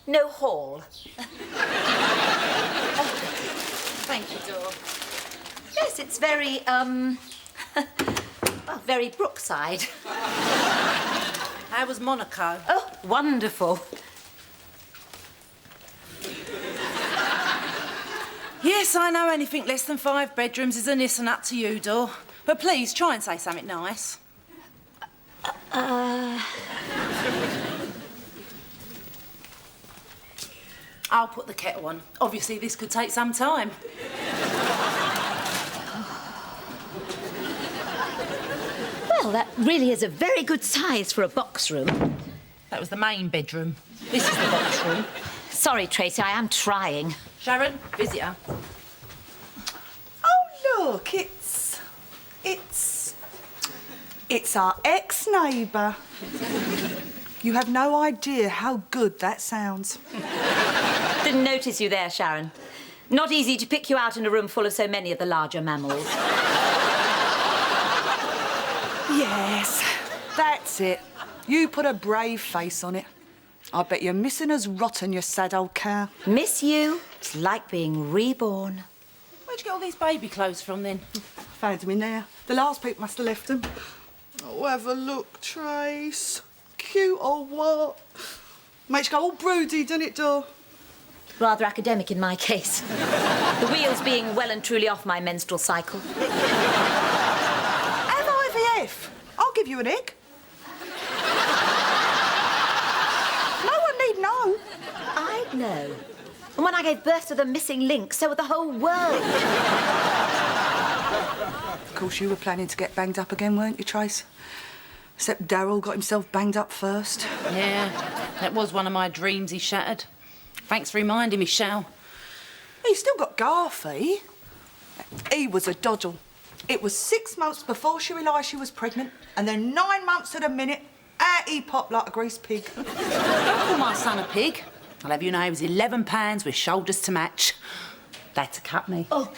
no hall. Thank you, Dor. Yes, it's very, well, very Brookside. How was Monaco? Oh, wonderful. Yes, I know anything less than 5 bedrooms is a niss and up to you, Dor. But please, try and say something nice. I'll put the kettle on. Obviously, this could take some time. Well, that really is a very good size for a box room. That was the main bedroom. This is the box room. Sorry, Tracy, I am trying. Sharon, visitor. Oh, look, it's our ex-neighbour. You have no idea how good that sounds. Didn't notice you there, Sharon. Not easy to pick you out in a room full of so many of the larger mammals. Yes, that's it. You put a brave face on it. I bet you're missing as rotten, you sad old cow. Miss you? It's like being reborn. Where'd you get all these baby clothes from, then? Found them in there. The last people must have left them. Oh, have a look, Trace. Cute or what? Makes you go all broody, doesn't it, Dor? Rather academic in my case. The wheels being well and truly off my menstrual cycle. Have IVF. I'll give you an egg. No one need know. I know. And when I gave birth to the missing link, so would the whole world. Of course, you were planning to get banged up again, weren't you, Trace? Except Darryl got himself banged up first. Yeah, that was one of my dreams he shattered. Thanks for reminding me, Shal. He's still got Garthy. He was a doddle. It was 6 months before she realised she was pregnant, and then 9 months to the minute, out he popped like a greased pig. Don't call my son a pig. I'll have you know he was 11 pounds with shoulders to match. They had to cut me. Oh.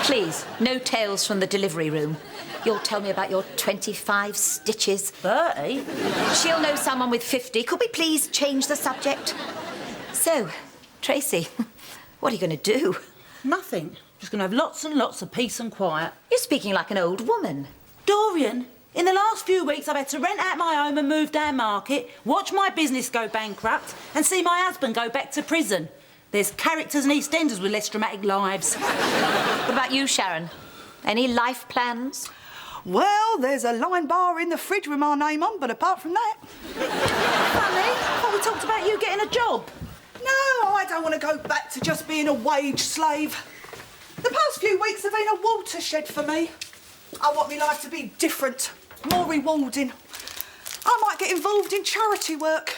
Please, no tales from the delivery room. You'll tell me about your 25 stitches. 30? She'll know someone with 50. Could we please change the subject? So, Tracy, what are you going to do? Nothing. Just going to have lots and lots of peace and quiet. You're speaking like an old woman. Dorian, in the last few weeks I've had to rent out my home and move down market, watch my business go bankrupt and see my husband go back to prison. There's characters and EastEnders with less dramatic lives. What about you, Sharon? Any life plans? Well, there's a line bar in the fridge with my name on, but apart from that... Funny, I thought we talked about you getting a job. No, I don't want to go back to just being a wage slave. The past few weeks have been a watershed for me. I want my life to be different, more rewarding. I might get involved in charity work.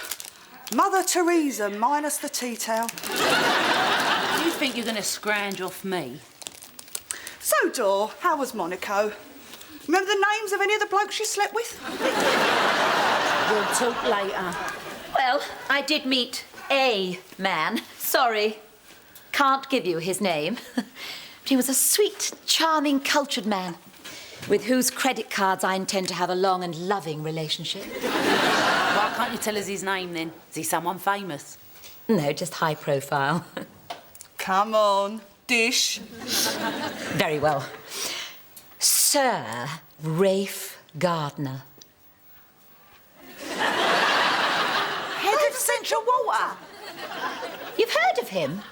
Mother Teresa minus the tea towel. You think you're going to scrounge off me? So, Dor, how was Monaco? Remember the names of any of the blokes you slept with? We'll talk later. Well, I did meet a man. Sorry, can't give you his name. But he was a sweet, charming, cultured man with whose credit cards I intend to have a long and loving relationship. Why can't you tell us his name, then? Is he someone famous? No, just high profile. Come on, dish. Very well. Sir Rafe Gardner. Head of Central Water. You've heard of him?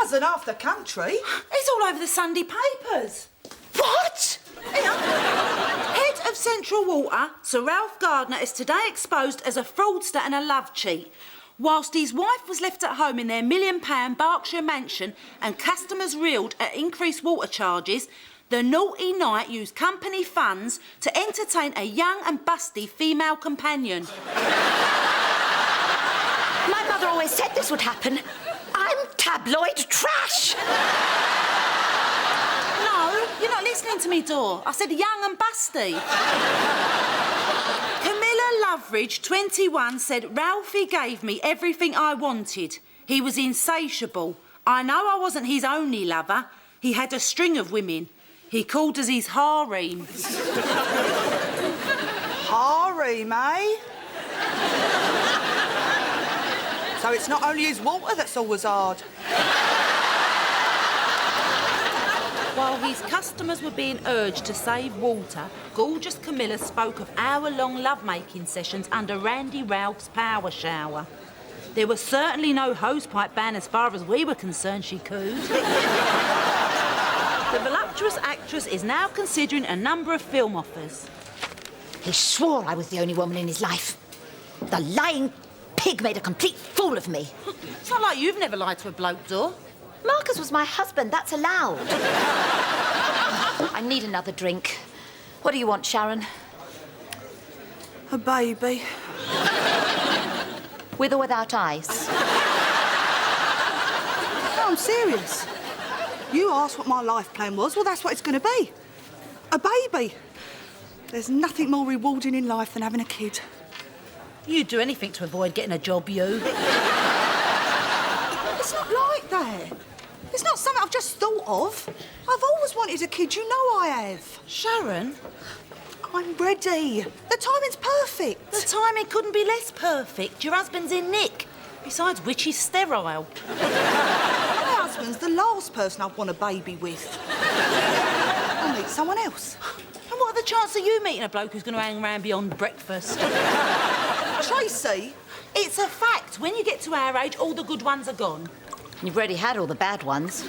As an half the country. He's all over the Sunday papers. What? Head of Central Water, Sir Ralph Gardner, is today exposed as a fraudster and a love cheat. Whilst his wife was left at home in their £1 million Berkshire mansion and customers reeled at increased water charges, the naughty knight used company funds to entertain a young and busty female companion. My mother always said this would happen. I'm tabloid trash. No, you're not listening to me, Dor. I said young and busty. Camilla Loveridge, 21, said Ralphie gave me everything I wanted. He was insatiable. I know I wasn't his only lover. He had a string of women. He called us his harem. Harem, eh? So it's not only his water that's always hard. While his customers were being urged to save water, gorgeous Camilla spoke of hour-long lovemaking sessions under Randy Ralph's power shower. There was certainly no hosepipe ban as far as we were concerned, she cooed. The voluptuous actress is now considering a number of film offers. He swore I was the only woman in his life. The lying pig made a complete fool of me. It's not like you've never lied to a bloke, Dor. Marcus was my husband, that's allowed. I need another drink. What do you want, Sharon? A baby. With or without ice? No, I'm serious. You asked what my life plan was, well, that's what it's going to be. A baby. There's nothing more rewarding in life than having a kid. You'd do anything to avoid getting a job, you. It's not like that. It's not something I've just thought of. I've always wanted a kid, you know I have. Sharon, I'm ready. The timing's perfect. the timing couldn't be less perfect. Your husband's in Nick. Besides which, he's sterile. My husband's the last person I'd want a baby with. I'll meet someone else. And what are the chances of you meeting a bloke who's going to hang around beyond breakfast? Tracy? It's a fact. When you get to our age, all the good ones are gone. You've already had all the bad ones. So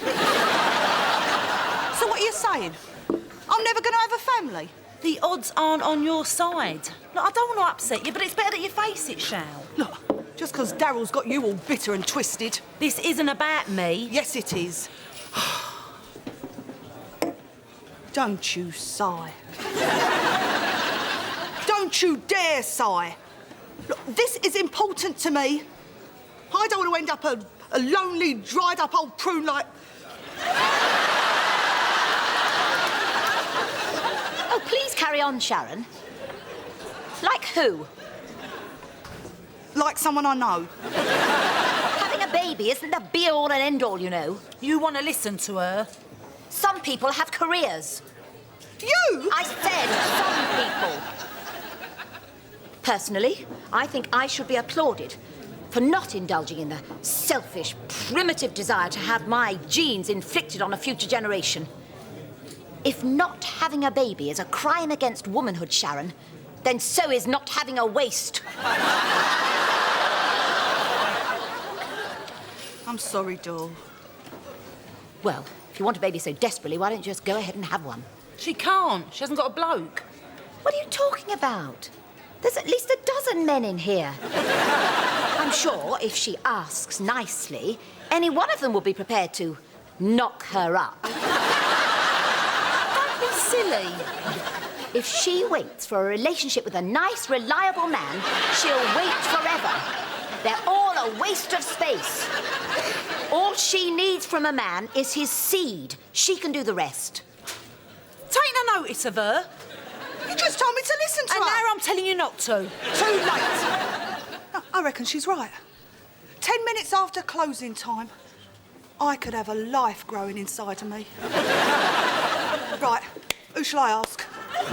what are you saying? I'm never going to have a family? The odds aren't on your side. Look, I don't want to upset you, but it's better that you face it, Shal. Look, just because Daryl's got you all bitter and twisted. This isn't about me. Yes, it is. Don't you sigh. Don't you dare sigh. Look, this is important to me. I don't want to end up a lonely, dried-up old prune like... Oh, please carry on, Sharon. Like who? like someone I know. Having a baby isn't the be-all and end-all, you know. You want to listen to her? Some people have careers. You? I said some people. Personally, I think I should be applauded for not indulging in the selfish, primitive desire to have my genes inflicted on a future generation. If not having a baby is a crime against womanhood, Sharon, then so is not having a waist. I'm sorry, Dor. Well, if you want a baby so desperately, why don't you just go ahead and have one? She can't. She hasn't got a bloke. What are you talking about? There's at least a dozen men in here. I'm sure if she asks nicely, any one of them will be prepared to knock her up. Don't be silly. If she waits for a relationship with a nice, reliable man, she'll wait forever. They're all a waste of space. All she needs from a man is his seed. She can do the rest. Take no notice of her. You just told me to listen to And her. now I'm telling you not to. Too late. No, I reckon she's right. 10 minutes after closing time, I could have a life growing inside of me. Right, who shall I ask? You've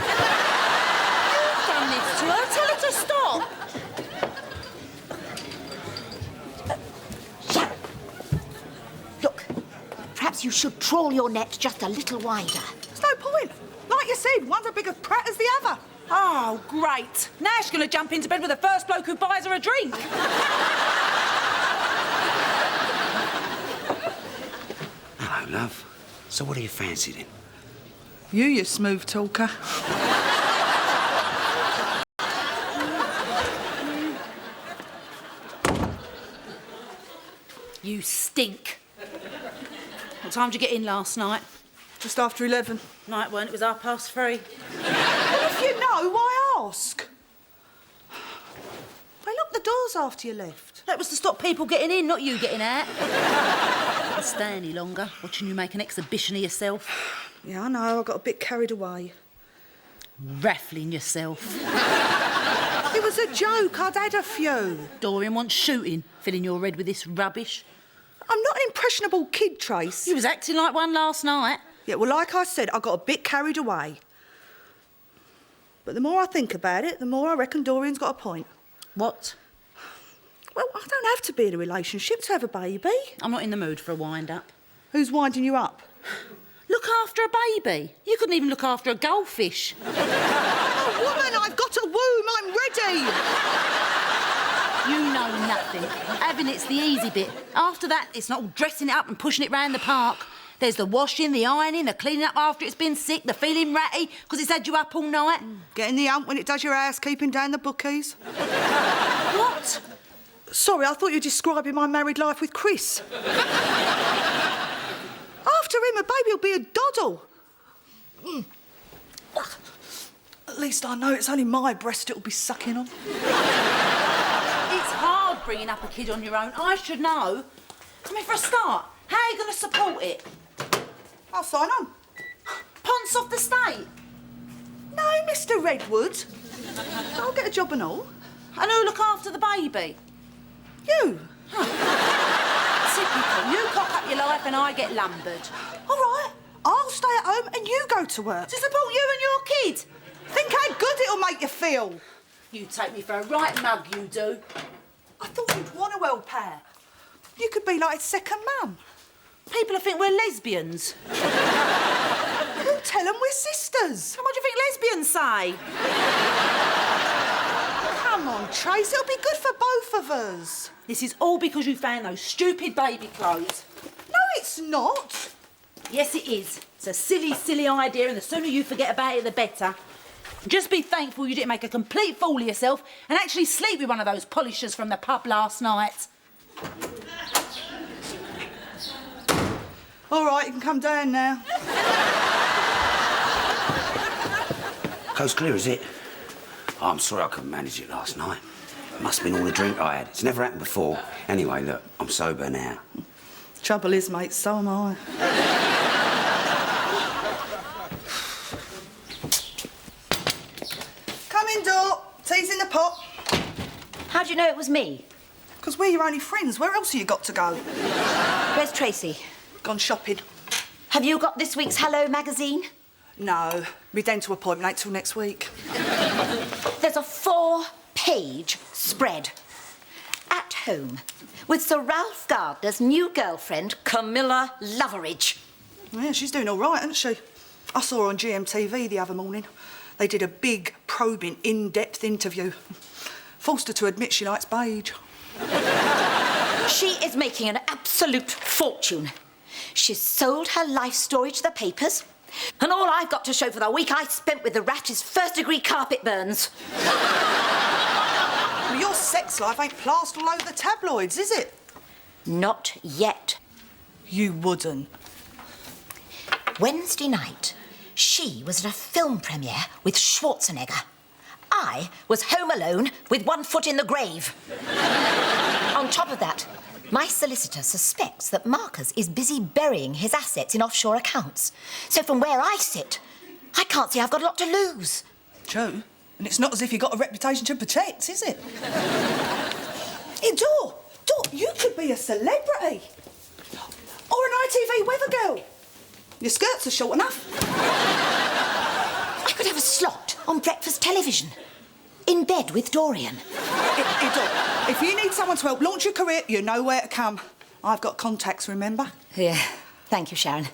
done this to her. Tell her to stop. Sharon, look, perhaps you should trawl your net just a little wider. There's no point. Like you said, one's a big a prat as the other. Oh, great. Now she's going to jump into bed with the first bloke who buys her a drink. Hello, love. So what are you fancy then? You smooth talker. You stink. What time did you get in last night? Just after 11. No, it weren't. It was 3:30. Well, if you know, why ask? They locked the doors after you left. That was to stop people getting in, not you getting out. I can't stay any longer, watching you make an exhibition of yourself. Yeah, I know. I got a bit carried away. Raffling yourself. It was a joke. I'd had a few. Dorian wants shooting, filling your head with this rubbish. I'm not an impressionable kid, Trace. You was acting like one last night. Yeah, well, like I said, I got a bit carried away. But the more I think about it, the more I reckon Dorian's got a point. What? Well, I don't have to be in a relationship to have a baby. I'm not in the mood for a wind-up. Who's winding you up? Look after a baby. You couldn't even look after a goldfish. Oh, woman, I've got a womb. I'm ready. You know nothing. Having it's the easy bit. After that, it's not all dressing it up and pushing it round the park. There's the washing, the ironing, the cleaning up after it's been sick, the feeling ratty because it's had you up all night. Getting the hump when it does your housekeeping down the bookies. What? Sorry, I thought you were describing my married life with Chris. After him, a baby will be a doddle. At least I know it's only my breast it'll be sucking on. It's hard bringing up a kid on your own. I should know. I mean, for a start, how are you going to support it? I'll sign on. Ponce off the state? No, Mr. Redwood. I'll get a job and all. And who'll look after the baby? You. Typical. You cock up your life and I get lumbered. All right, I'll stay at home and you go to work. To support you and your kid? Think how good it'll make you feel. You take me for a right mug, you do. I thought you'd want a well pair. You could be like his second mum. People will think we're lesbians. You tell them we're sisters. And what do you think lesbians say? Come on, Trace, it'll be good for both of us. This is all because you found those stupid baby clothes. No, it's not. Yes, it is. It's a silly, silly idea, and the sooner you forget about it, the better. Just be thankful you didn't make a complete fool of yourself and actually sleep with one of those polishers from the pub last night. All right, you can come down now. Coast clear, is it? Oh, I'm sorry I couldn't manage it last night. Must have been all the drink I had. It's never happened before. Anyway, look, I'm sober now. Trouble is, mate, so am I. Come in, Dot. Tea's in the pot. How do you know it was me? Because we're your only friends. Where else have you got to go? Where's Tracy? Gone shopping. Have you got this week's Hello magazine? No, my dental appointment ain't till next week. There's a 4-page spread. At home, with Sir Ralph Gardner's new girlfriend, Camilla Loveridge. Yeah, she's doing all right, isn't she? I saw her on GMTV the other morning. They did a big, probing, in-depth interview. Forced her to admit she likes beige. She is making an absolute fortune. She's sold her life story to the papers, and all I've got to show for the week I spent with the rat is first-degree carpet burns. Well, your sex life ain't plastered all over the tabloids, is it? Not yet. You wouldn't. Wednesday night, she was at a film premiere with Schwarzenegger. I was home alone with one foot in the grave. On top of that, my solicitor suspects that Marcus is busy burying his assets in offshore accounts. So from where I sit, I can't see I've got a lot to lose. True. And it's not as if you've got a reputation to protect, is it? Hey, Dor, you could be a celebrity. Or an ITV weather girl. Your skirts are short enough. I could have a slot on breakfast television. In bed with Dorian. Hey, Dor, if you need someone to help launch your career, you know where to come. I've got contacts, remember? Yeah, thank you, Sharon.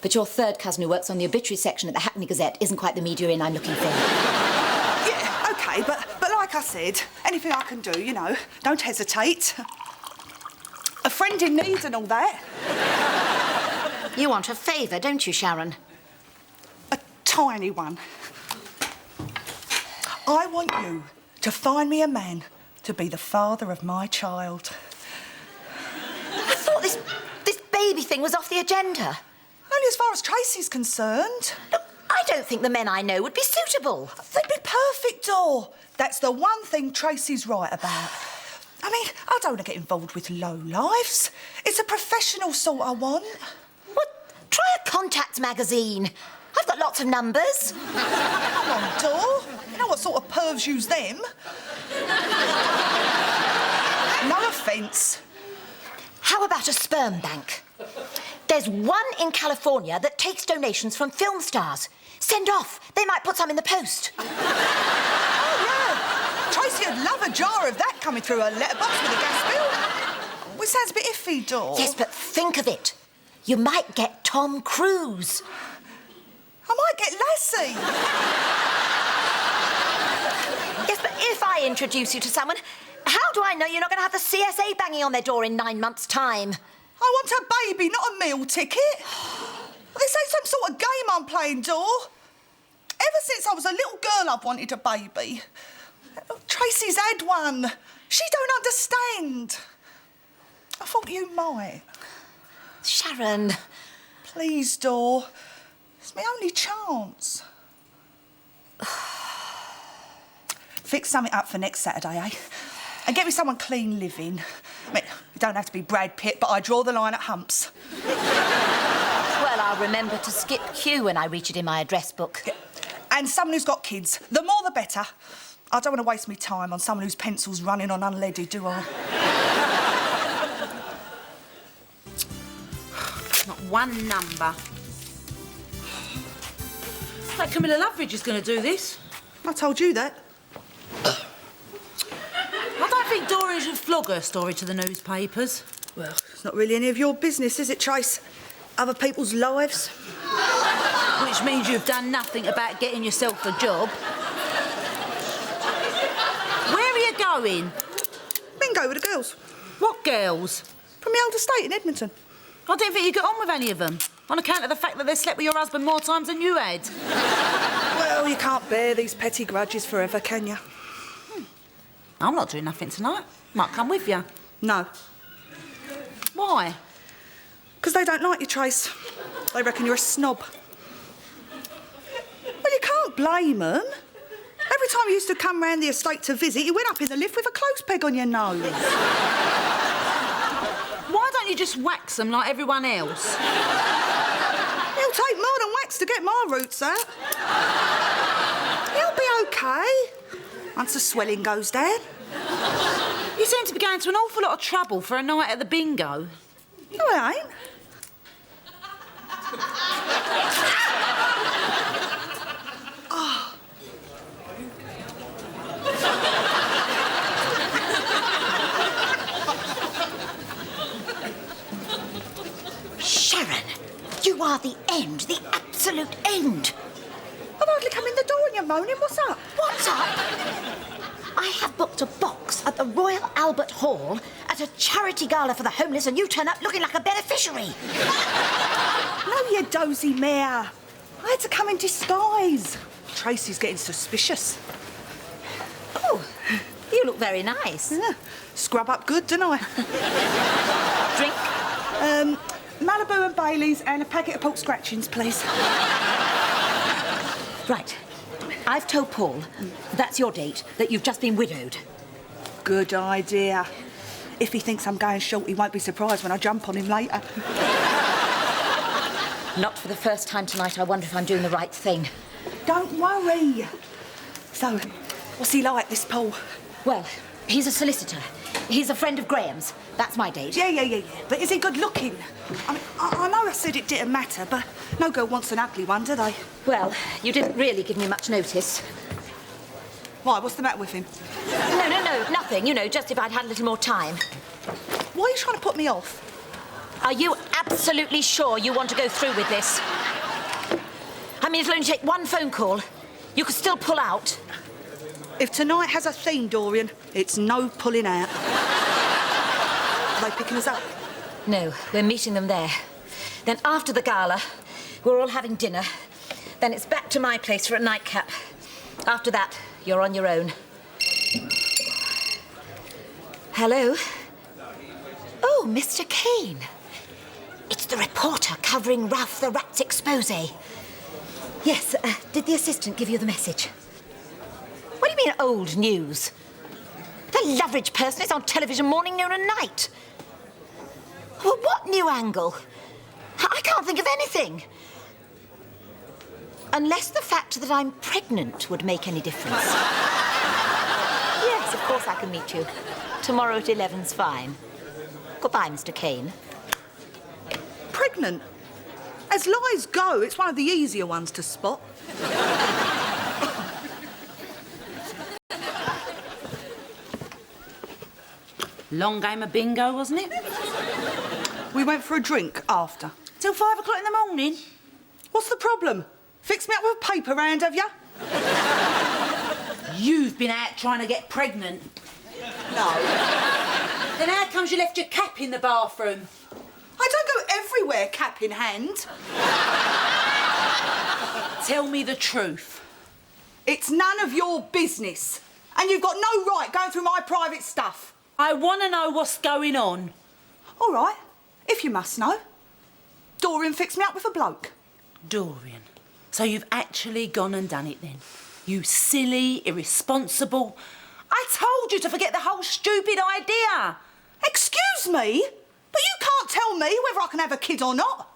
But your third cousin who works on the obituary section at the Hackney Gazette isn't quite the media in I'm looking for. Yeah, OK, but like I said, anything I can do, you know, don't hesitate. A friend in need and all that. You want a favour, don't you, Sharon? A tiny one. I want you to find me a man to be the father of my child. I thought this baby thing was off the agenda. Only as far as Tracy's concerned. Look, I don't think the men I know would be suitable. They'd be perfect, Dor. That's the one thing Tracy's right about. I mean, I don't want to get involved with low-lifes. It's a professional sort I want. Well, try a contacts magazine. I've got lots of numbers. Come on, Dor. You know what sort of pervs use them? No offence. How about a sperm bank? There's one in California that takes donations from film stars. Send off. They might put some in the post. Oh, yeah. Tracy Tracy'd love a jar of that coming through her letterbox with a gas bill. Which sounds a bit iffy, Dor. Yes, but think of it. You might get Tom Cruise. I might get Lassie. Yes, but if I introduce you to someone, how do I know you're not going to have the CSA banging on their door in 9 months' time? I want a baby, not a meal ticket. This ain't some sort of game I'm playing, Dor. Ever since I was a little girl, I've wanted a baby. Tracy's had one. She don't understand. I thought you might. Sharon. Please, Dor. It's my only chance. Fix something up for next Saturday, eh? And get me someone clean living. I mean, you don't have to be Brad Pitt, but I draw the line at humps. Well, I'll remember to skip Q when I reach it in my address book. Yeah. And someone who's got kids. The more the better. I don't want to waste my time on someone whose pencil's running on unleaded, do I? Not one number. Like Camilla Loveridge is going to do this. I told you that. I don't think Dorian should flog her story to the newspapers. Well, it's not really any of your business, is it, Trace? Other people's lives. Which means you've done nothing about getting yourself a job. Where are you going? Bingo with the girls. What girls? From the old estate in Edmonton. I didn't think you got on with any of them, on account of the fact that they slept with your husband more times than you had. Well, you can't bear these petty grudges forever, can you? I'm not doing nothing tonight. Might come with you. No. Why? Because they don't like you, Trace. They reckon you're a snob. Well, you can't blame them. Every time you used to come round the estate to visit, you went up in the lift with a clothes peg on your nose. Why don't you just wax them like everyone else? It'll take more than wax to get my roots out. He'll be OK once the swelling goes down. You seem to be going to an awful lot of trouble for a night at the bingo. No, I ain't. Sharon, you are the end, the absolute end. I've hardly come in the door and you're moaning. What's up? What's up? I have booked a box at the Royal Albert Hall at a charity gala for the homeless, and you turn up looking like a beneficiary. No, you dozy mare. I had to come in disguise. Tracy's getting suspicious. Oh, you look very nice. Yeah. Scrub up good, don't I? Drink? Malibu and Bailey's and a packet of pork scratchings, please. Right. I've told Paul, that's your date, that you've just been widowed. Good idea. If he thinks I'm going short, he won't be surprised when I jump on him later. Not for the first time tonight. I wonder if I'm doing the right thing. Don't worry. So, what's he like, this Paul? Well, he's a solicitor. He's a friend of Graham's. That's my date. Yeah. But is he good looking? I mean, I know I said it didn't matter, but no girl wants an ugly one, do they? Well, you didn't really give me much notice. Why, what's the matter with him? No, nothing. You know, just if I'd had a little more time. Why are you trying to put me off? Are you absolutely sure you want to go through with this? I mean, it'll only take one phone call. You could still pull out. If tonight has a theme, Dorian, it's no pulling out. Are they picking us up? No, we're meeting them there. Then after the gala, we're all having dinner. Then it's back to my place for a nightcap. After that, you're on your own. Hello? Oh, Mr. Kane. It's the reporter covering Ralph the Rat's expose. Yes, did the assistant give you the message? What do you mean, old news? The Loveridge person is on television morning, noon and night. Well, what new angle? I can't think of anything. Unless the fact that I'm pregnant would make any difference. Yes, of course I can meet you. Tomorrow at 11's fine. Goodbye, Mr. Kane. Pregnant? As lies go, it's one of the easier ones to spot. Long game of bingo, wasn't it? We went for a drink after. Till 5 o'clock in the morning. What's the problem? Fix me up with a paper round, have you? You've been out trying to get pregnant. No. Then how comes you left your cap in the bathroom? I don't go everywhere cap in hand. Tell me the truth. It's none of your business. And you've got no right going through my private stuff. I want to know what's going on. All right, if you must know. Dorian fixed me up with a bloke. Dorian. So you've actually gone and done it then? You silly, irresponsible... I told you to forget the whole stupid idea. Excuse me? But you can't tell me whether I can have a kid or not.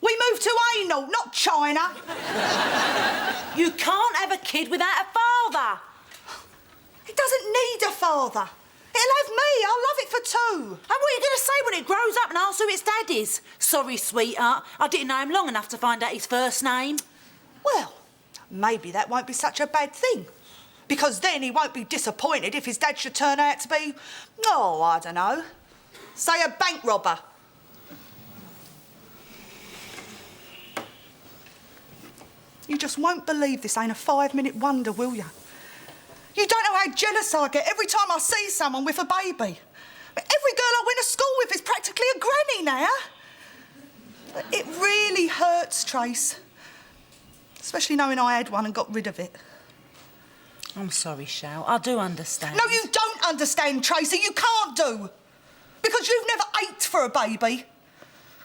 We moved to anal, not China. You can't have a kid without a father. It doesn't need a father. It'll have me. I'll love it for two. And what are you going to say when it grows up and asks who its dad is? Sorry, sweetheart. I didn't know him long enough to find out his first name. Well, maybe that won't be such a bad thing. Because then he won't be disappointed if his dad should turn out to be, oh, I don't know, say a bank robber. You just won't believe this ain't a 5-minute wonder, will you? You don't know how jealous I get every time I see someone with a baby. Every girl I went to school with is practically a granny now. But it really hurts, Trace. Especially knowing I had one and got rid of it. I'm sorry, Shal. I do understand. No, you don't understand, Tracy. You can't do. Because you've never ached for a baby.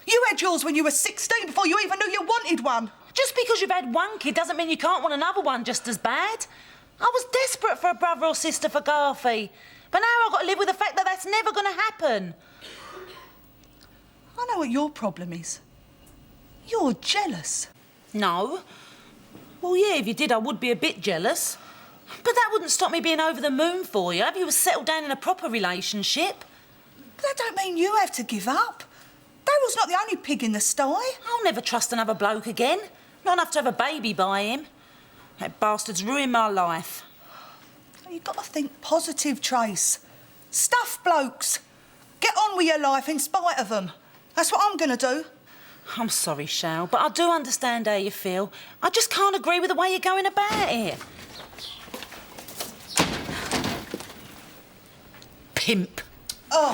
You had yours when you were 16 before you even knew you wanted one. Just because you've had one kid doesn't mean you can't want another one just as bad. I was desperate for a brother or sister for Garthy. But now I've got to live with the fact that that's never going to happen. I know what your problem is. You're jealous. No. Well, yeah, if you did, I would be a bit jealous. But that wouldn't stop me being over the moon for you, if you were settled down in a proper relationship. But that don't mean you have to give up. Daryl's not the only pig in the sty. I'll never trust another bloke again. Not enough to have a baby by him. That bastard's ruined my life. You've got to think positive, Trace. Stuff blokes. Get on with your life in spite of them. That's what I'm going to do. I'm sorry, Shal, but I do understand how you feel. I just can't agree with the way you're going about it. Pimp. Oh.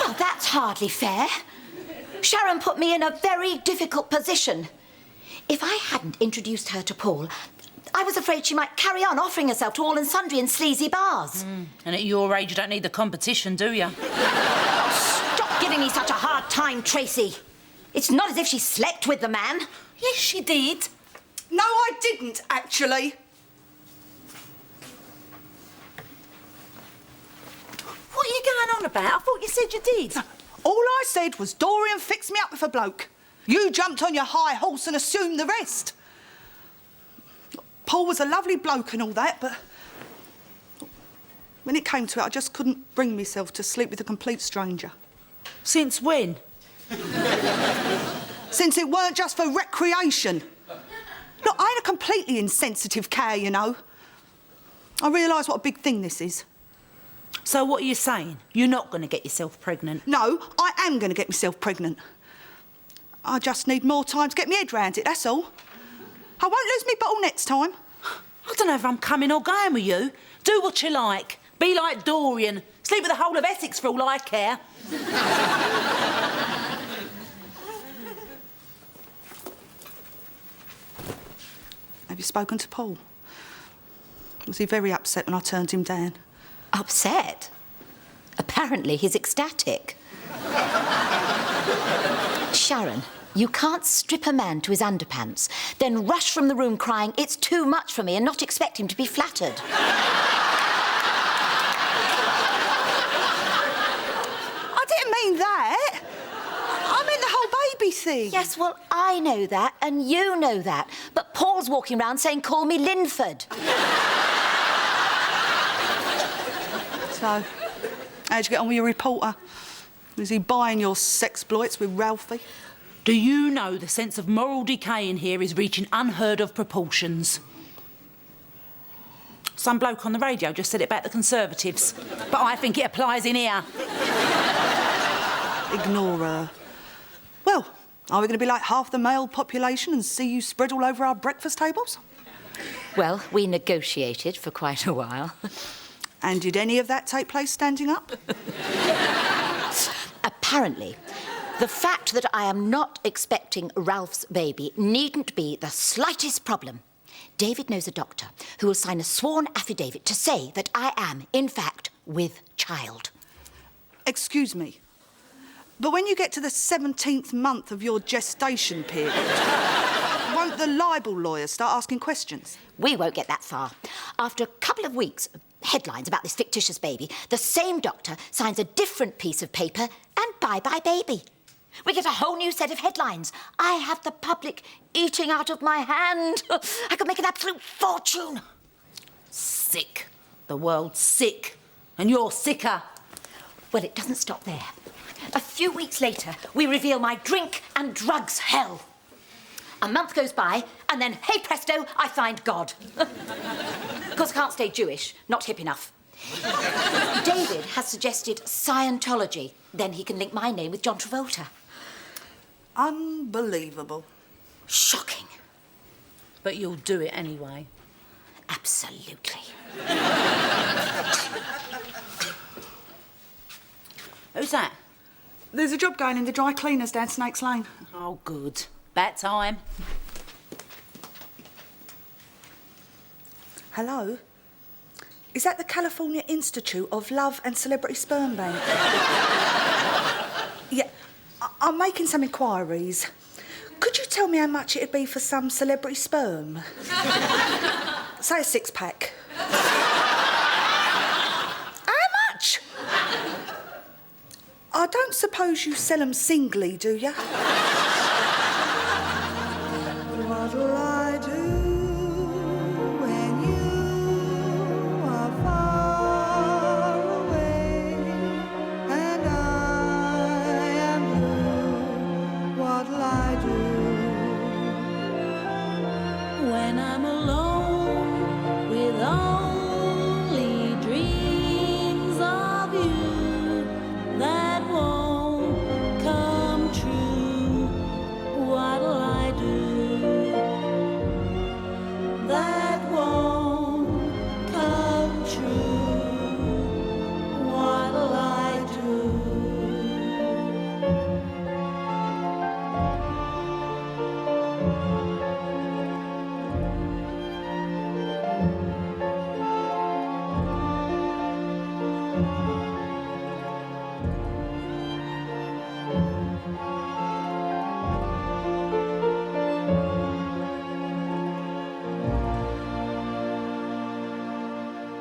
Well, that's hardly fair. Sharon put me in a very difficult position. If I hadn't introduced her to Paul, I was afraid she might carry on offering herself to all and sundry in sleazy bars. And at your age, you don't need the competition, do you? Stop giving me such a hard time, Tracy. It's not as if she slept with the man. Yes, she did. No, I didn't, actually. What are you going on about? I thought you said you did. All I said was Dorian fixed me up with a bloke. You jumped on your high horse and assumed the rest. Paul was a lovely bloke and all that, but when it came to it, I just couldn't bring myself to sleep with a complete stranger. Since when? Since it weren't just for recreation. Look, I ain't a completely insensitive cow, you know. I realise what a big thing this is. So what are you saying? You're not going to get yourself pregnant? No, I am going to get myself pregnant. I just need more time to get my head round it, that's all. I won't lose me bottle next time. I don't know if I'm coming or going with you. Do what you like. Be like Dorian. Sleep with the whole of Essex for all I care. Have you spoken to Paul? Was he very upset when I turned him down? Upset? Apparently he's ecstatic. Sharon, you can't strip a man to his underpants, then rush from the room crying, "It's too much for me," and not expect him to be flattered. I didn't mean that. I meant the whole baby thing. Yes, well, I know that, and you know that. But Paul's walking around saying, "Call me Linford." So, how'd you get on with your reporter? Was he buying your sexploits with Ralphie? Do you know the sense of moral decay in here is reaching unheard of proportions? Some bloke on the radio just said it about the Conservatives. But I think it applies in here. Ignore her. Well, are we going to be like half the male population and see you spread all over our breakfast tables? Well, we negotiated for quite a while. And did any of that take place standing up? Apparently, the fact that I am not expecting Ralph's baby needn't be the slightest problem. David knows a doctor who will sign a sworn affidavit to say that I am, in fact, with child. Excuse me, but when you get to the 17th month of your gestation period, won't the libel lawyers start asking questions? We won't get that far. After a couple of weeks of headlines about this fictitious baby, the same doctor signs a different piece of paper and bye-bye baby. We get a whole new set of headlines. I have the public eating out of my hand. I could make an absolute fortune. Sick. The world's sick. And you're sicker. Well, it doesn't stop there. A few weeks later, we reveal my drink and drugs hell. A month goes by, and then, hey presto, I find God. Because I can't stay Jewish, not hip enough. David has suggested Scientology. Then he can link my name with John Travolta. Unbelievable. Shocking. But you'll do it anyway. Absolutely. Who's that? There's a job going in the dry cleaners down Snakes Lane. Oh, good. Bat time. Hello? Is that the California Institute of Love and Celebrity Sperm Bank? Yeah, I'm making some inquiries. Could you tell me how much it'd be for some celebrity sperm? Say a 6-pack. How much? I don't suppose you sell them singly, do you? What'll I do when you are far away and I am blue? What'll I do? When I'm alone.